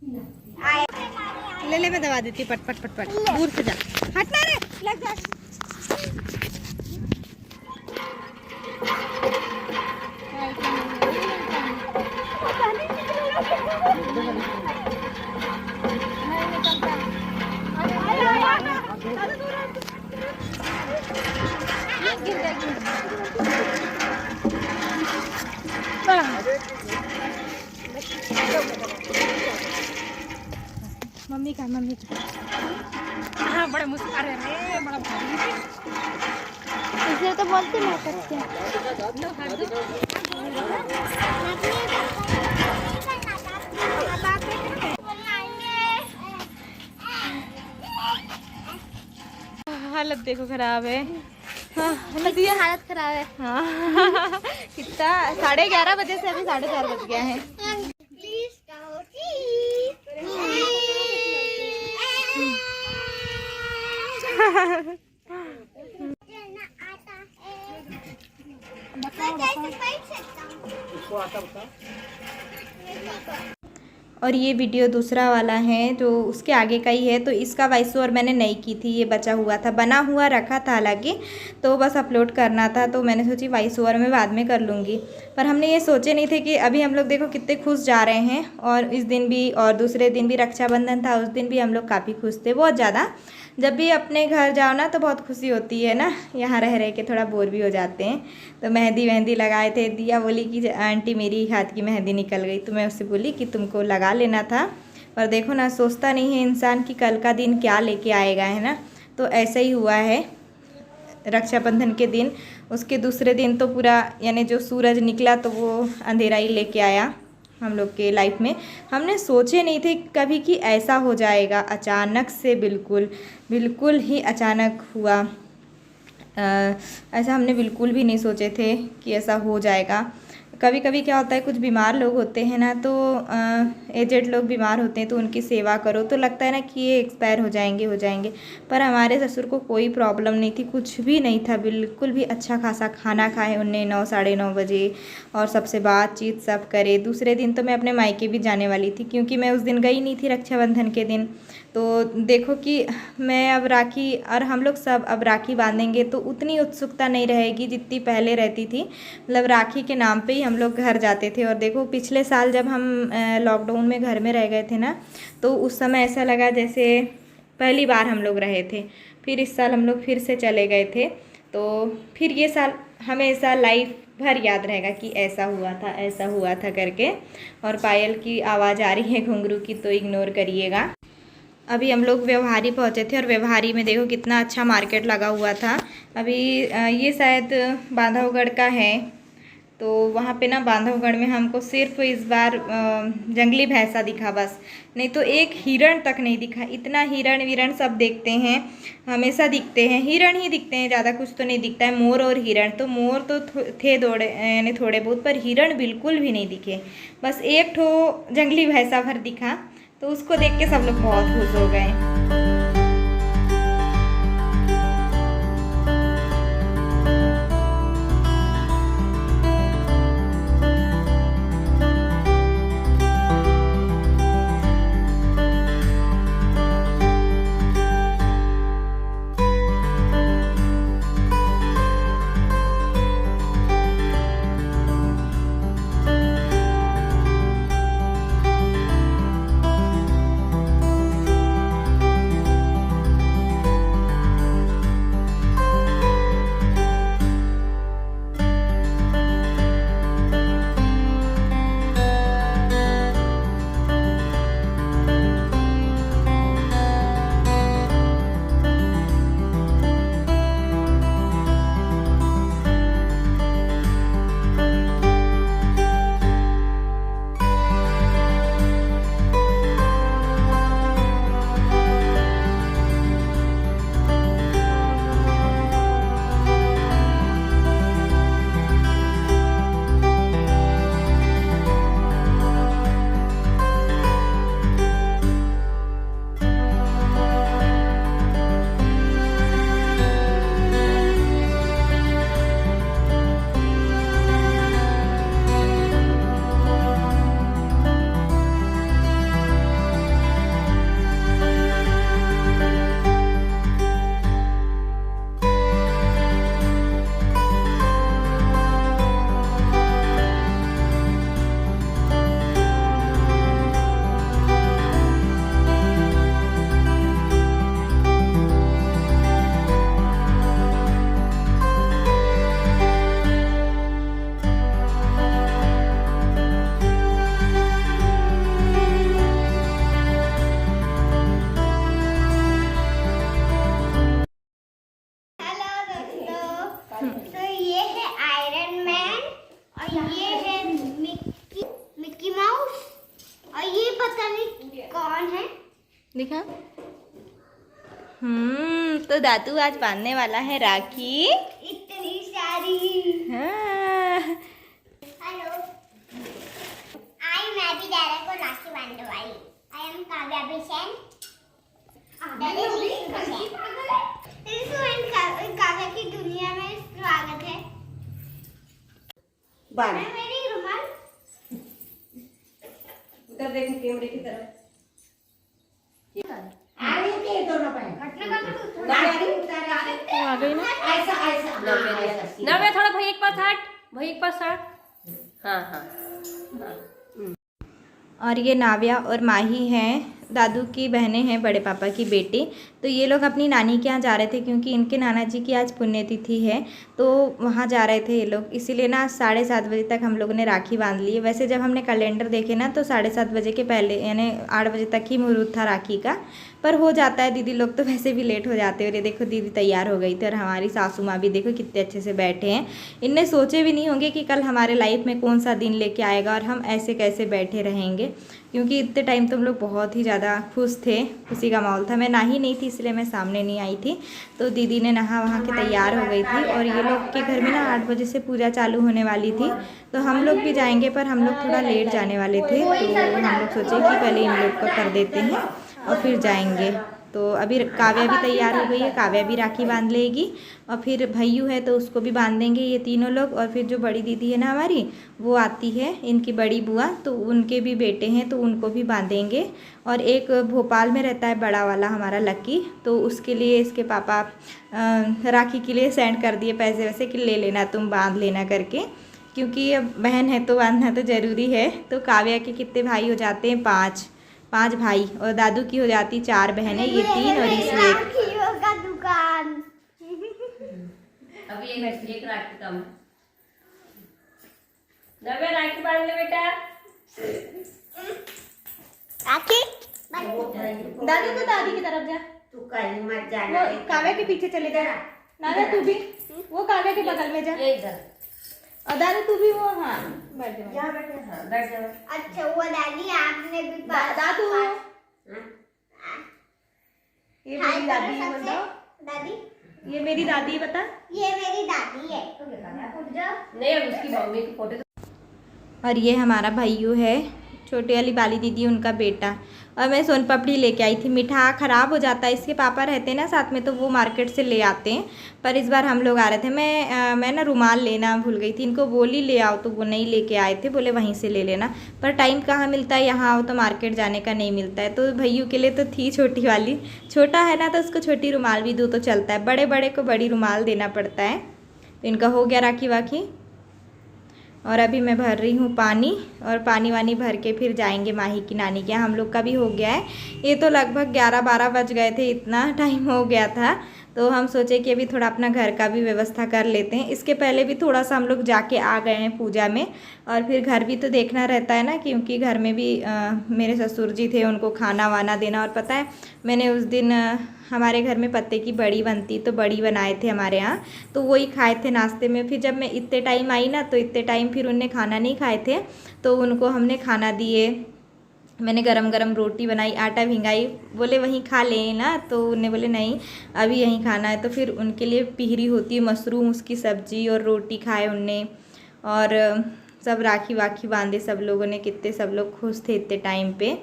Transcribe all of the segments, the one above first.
ले ले, मैं दबा देती, पट पट पट पट, दूर से जा, हटना रे, लग जा। मम्मी का हाँ, बड़ा मुश्किल है, बड़ा भारी इसलिए तो बोलते मैं करते हैं। हालत देखो खराब है। हाँ, हालत खराब है। हाँ कितना 11:30 बजे से अभी 4:30 बज गया है। और ये वीडियो दूसरा वाला है जो उसके आगे का ही है, तो इसका वॉइस ओवर मैंने नहीं की थी, ये बचा हुआ था, बना हुआ रखा था हालांकि, तो बस अपलोड करना था, तो मैंने सोची वॉइस ओवर में बाद में कर लूँगी। पर हमने ये सोचे नहीं थे कि अभी हम लोग देखो कितने खुश जा रहे हैं, और इस दिन भी और दूसरे दिन भी रक्षाबंधन था, उस दिन भी हम लोग काफ़ी खुश थे, बहुत ज़्यादा। जब भी अपने घर जाओ ना तो बहुत खुशी होती है ना, यहाँ रह रह के थोड़ा बोर भी हो जाते हैं। तो मेहंदी लगाए थे, दिया बोली कि आंटी मेरी हाथ की मेहंदी निकल गई, तो मैं उससे बोली कि तुमको लगा लेना था। पर देखो ना, सोचता नहीं है इंसान कि कल का दिन क्या लेके आएगा, है ना। तो ऐसा ही हुआ है, रक्षाबंधन के दिन, उसके दूसरे दिन तो पूरा यानी जो सूरज निकला तो वो अंधेरा ही लेके आया हम लोग के लाइफ में। हमने सोचे नहीं थे कभी कि ऐसा हो जाएगा, अचानक से, बिल्कुल ही अचानक हुआ। ऐसा हमने बिल्कुल भी नहीं सोचे थे कि ऐसा हो जाएगा। कभी कभी क्या होता है, कुछ बीमार लोग होते हैं ना, तो एजेड लोग बीमार होते हैं तो उनकी सेवा करो तो लगता है ना कि ये एक्सपायर हो जाएंगे। पर हमारे ससुर को कोई प्रॉब्लम नहीं थी, कुछ भी नहीं था, बिल्कुल भी अच्छा खासा खाना खाए उनने 9 साढ़े 9 बजे, और सबसे बातचीत सब करे। दूसरे दिन तो मैं अपने मायके भी जाने वाली थी, क्योंकि मैं उस दिन गई नहीं थी रक्षाबंधन के दिन। तो देखो कि मैं अब राखी, और हम लोग सब अब राखी बांधेंगे तो उतनी उत्सुकता नहीं रहेगी जितनी पहले रहती थी। मतलब राखी के नाम पे ही हम लोग घर जाते थे। और देखो पिछले साल जब हम लॉकडाउन में घर में रह गए थे ना, तो उस समय ऐसा लगा जैसे पहली बार हम लोग रहे थे। फिर इस साल हम लोग फिर से चले गए थे, तो फिर ये साल हमेशा लाइफ भर याद रहेगा कि ऐसा हुआ था करके। और पायल की आवाज़ आ रही है घुंघरू की, तो इग्नोर करिएगा। अभी हम लोग व्यवहारी पहुँचे थे, और व्यवहारी में देखो कितना अच्छा मार्केट लगा हुआ था। अभी ये शायद बांधवगढ़ का है, तो वहाँ पे ना बांधवगढ़ में हमको सिर्फ इस बार जंगली भैंसा दिखा बस, नहीं तो एक हिरण तक नहीं दिखा। इतना हिरण सब देखते हैं, हमेशा दिखते हैं, हिरण ही दिखते हैं, ज़्यादा कुछ तो नहीं दिखता है। मोर और हिरण, तो मोर तो थे दौड़े यानी थोड़े बहुत, पर हिरण बिल्कुल भी नहीं दिखे। बस एक ठो जंगली भैंसा भर दिखा, तो उसको देख के सब लोग बहुत खुश हो गए। दिखा। तो दादू आज बांधने वाला है राखी। इतनी सारी। हाँ। हेलो, आज मैं भी दादा को राखी बांधने वाली। I am Kavya Bishan. काव्या की दुनिया में स्वागत है। मेरी रुमाल उधर देखो कैमरे की तरफ। आ गई ना। नव्या थोड़ा भाई एक पास हट, भाई एक पास हट। हाँ हाँ। और ये नाव्या और माही हैं, दादू की बहनें हैं, बड़े पापा की बेटी। तो ये लोग अपनी नानी के यहाँ जा रहे थे क्योंकि इनके नाना जी की आज पुण्यतिथि है, तो वहाँ जा रहे थे ये लोग। इसीलिए ना 7:30 बजे तक हम लोगों ने राखी बांध ली है। वैसे जब हमने कैलेंडर देखे ना तो 7:30 बजे के पहले यानी 8 बजे तक ही मुहूर्त था राखी का, पर हो जाता है। दीदी लोग तो वैसे भी लेट हो जाते हैं। और ये देखो दीदी तैयार हो गई थी, और हमारी सासू माँ भी देखो कितने अच्छे से बैठे हैं। इनने सोचे भी नहीं होंगे कि कल हमारे लाइफ में कौन सा दिन लेके आएगा और हम ऐसे कैसे बैठे रहेंगे, क्योंकि इतने टाइम तो हम लोग बहुत ही ज़्यादा खुश थे, खुशी का माहौल था। मैं नहाई नहीं थी इसलिए मैं सामने नहीं आई थी, तो दीदी ने नहा वहाँ के तैयार हो गई थी। और ये लोग के घर में ना 8 बजे से पूजा चालू होने वाली थी, तो हम लोग भी जाएंगे, पर हम लोग थोड़ा लेट जाने वाले थे, तो हम लोग सोचे कि पहले इन लोग का कर देते हैं और फिर जाएंगे। तो अभी काव्या भी तैयार हो गई है, काव्या भी राखी बांध लेगी, और फिर भैयू है तो उसको भी बांध देंगे ये तीनों लोग। और फिर जो बड़ी दीदी है ना हमारी, वो आती है, इनकी बड़ी बुआ, तो उनके भी बेटे हैं तो उनको भी बांधेंगे। और एक भोपाल में रहता है बड़ा वाला हमारा लक्की, तो उसके लिए इसके पापा राखी के लिए सेंड कर दिए पैसे वैसे कि ले लेना तुम, बांध लेना करके, क्योंकि अब बहन है तो बांधना तो ज़रूरी है। तो काव्या के कितने भाई हो जाते हैं? 5 भाई, और दादू की हो जाती 4 बहनें, ये 3 और इसमें 1। राखियों का दुकान। अभी एक राखी कम। नव्या राखी बांध ले बेटा। राखी दादू तो दादी की तरफ जा, तू कहीं मत जाना। वो काव्या के पीछे चले जा। नाना तू भी वो काव्या के बगल में जा, ये इधर। और दादू तू भी वो, हाँ बैठ जा। यहाँ बैठे, हाँ बैठ जाओ। अच्छा वो दादी आपने भी दादू हाँ? ये मेरी दादी है, बताओ। दादी ये मेरी दादी, बता। ये मेरी दादी है। नहीं अब उसकी मम्मी की फोटो। और ये हमारा भैयू है, छोटी वाली बाली दीदी उनका बेटा। और मैं सोन पापड़ी लेके आई थी, मीठा ख़राब हो जाता है, इसके पापा रहते हैं ना साथ में, तो वो मार्केट से ले आते हैं। पर इस बार हम लोग आ रहे थे, मैं ना रुमाल लेना भूल गई थी, इनको बोली ले आओ तो वो नहीं लेके आए थे, बोले वहीं से ले लेना। पर टाइम कहाँ मिलता है, यहाँ आओ तो मार्केट जाने का नहीं मिलता है। तो भैयू के लिए तो थी छोटी वाली, छोटा है ना तो उसको छोटी रुमाल भी दो तो चलता है, बड़े बड़े को बड़ी रुमाल देना पड़ता है। तो इनका हो गया राखी वाखी। और अभी मैं भर रही हूँ पानी, और पानी वानी भर के फिर जाएंगे माही की नानी के यहाँ। हम लोग का भी हो गया है, ये तो लगभग 11-12 बज गए थे, इतना टाइम हो गया था। तो हम सोचे कि अभी थोड़ा अपना घर का भी व्यवस्था कर लेते हैं। इसके पहले भी थोड़ा सा हम लोग जाके आ गए हैं पूजा में, और फिर घर भी तो देखना रहता है ना, क्योंकि घर में भी मेरे ससुर जी थे, उनको खाना वाना देना। और पता है मैंने उस दिन हमारे घर में पत्ते की बड़ी बनती, तो बड़ी बनाए थे हमारे यहाँ, तो वही खाए थे नाश्ते में। फिर जब मैं इतने टाइम आई ना, तो इतने टाइम फिर उनने खाना नहीं खाए थे, तो उनको हमने खाना दिए। मैंने गरम गरम रोटी बनाई, आटा भिंगाई, बोले वहीं खा लें ना, तो उन्हें बोले नहीं अभी यहीं खाना है। तो फिर उनके लिए पिहरी होती है, मशरूम, उसकी सब्जी और रोटी खाए उनने। और सब राखी वाखी बांधे सब लोगों ने, कितने सब लोग खुश थे इतने टाइम पे।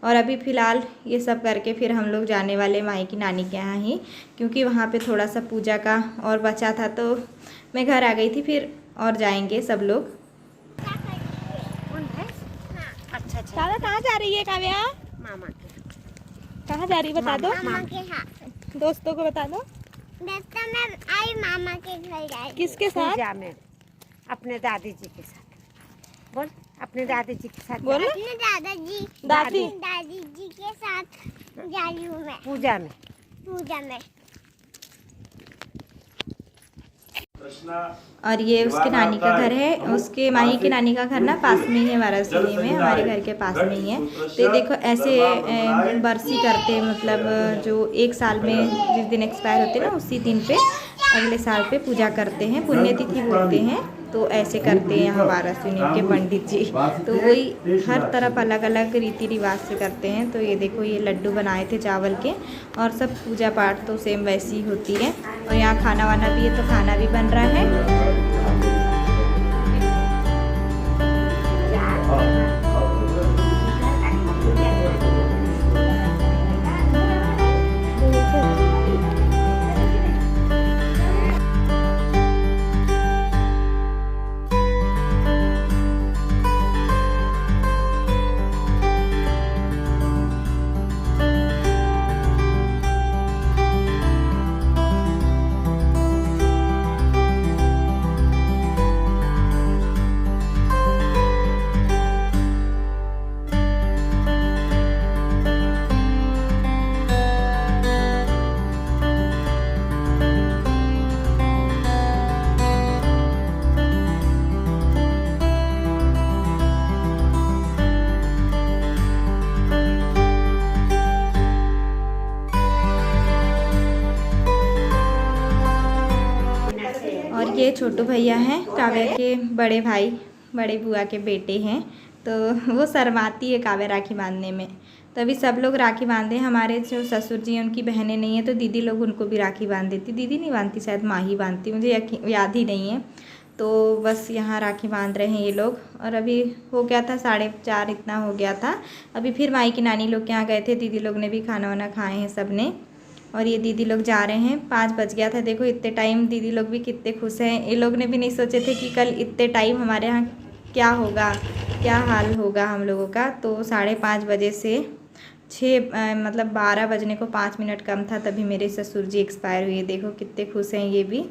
और अभी फ़िलहाल ये सब करके फिर हम लोग जाने वाले माही की नानी के यहाँ ही, क्योंकि वहाँ पे थोड़ा सा पूजा का और बचा था, तो मैं घर आ गई थी फिर, और जाएंगे सब लोग। अच्छा अच्छा। काव्या कहाँ जा रही है? काव्या मामा के कहाँ जा रही है बता दो, मामा के हाथ। दोस्तों को बता दो। दोस्तों मैं आई मामा के घर आई। किसके साथ? पूजा में अपने दादी जी के साथ। बोल, अपने दादी जी के साथ। बोलो। अपने दादाजी दादी जी के साथ जा रही हूँ मैं पूजा में। पूजा में। और ये उसके नानी का घर है, उसके माही की नानी का घर ना पास में ही है, वाराणसी में, हमारे घर के पास में ही है। तो ये देखो ऐसे बरसी करते हैं, मतलब जो 1 साल में जिस दिन एक्सपायर होते हैं ना, उसी दिन पे अगले साल पे पूजा करते हैं, पुण्यतिथि बोलते हैं। तो ऐसे करते हैं यहाँ वाराणसी के पंडित जी। तो वही हर तरफ अलग अलग रीति रिवाज से करते हैं। तो ये देखो ये लड्डू बनाए थे चावल के, और सब पूजा पाठ तो सेम वैसी ही होती है। और यहाँ खाना वाना भी है, तो खाना भी बन रहा है। और ये छोटू भैया हैं काव्या के बड़े भाई, बड़े बुआ के बेटे हैं। तो वो शर्माती है काव्या राखी बांधने में। तो अभी सब लोग राखी बांधे। हमारे जो ससुर जी हैं उनकी बहनें नहीं हैं, तो दीदी लोग उनको भी राखी बांध देती। दीदी नहीं बांधती, शायद माँ ही बांधती, मुझे याद ही नहीं है। तो बस यहाँ राखी बांध रहे हैं ये लोग। और अभी हो गया था 4:30 इतना हो गया था। अभी फिर माई की नानी लोग के यहाँ गए थे, दीदी लोग ने भी खाना वाना खाए हैं सब ने। और ये दीदी लोग जा रहे हैं। 5 बज गया था। देखो इतने टाइम दीदी लोग भी कितने खुश हैं। ये लोग ने भी नहीं सोचे थे कि कल इतने टाइम हमारे यहाँ क्या होगा, क्या हाल होगा हम लोगों का। तो 5:30 बजे से 12 बजने को 5 मिनट कम था, तभी मेरे ससुर जी एक्सपायर हुए। देखो कितने खुश हैं ये भी।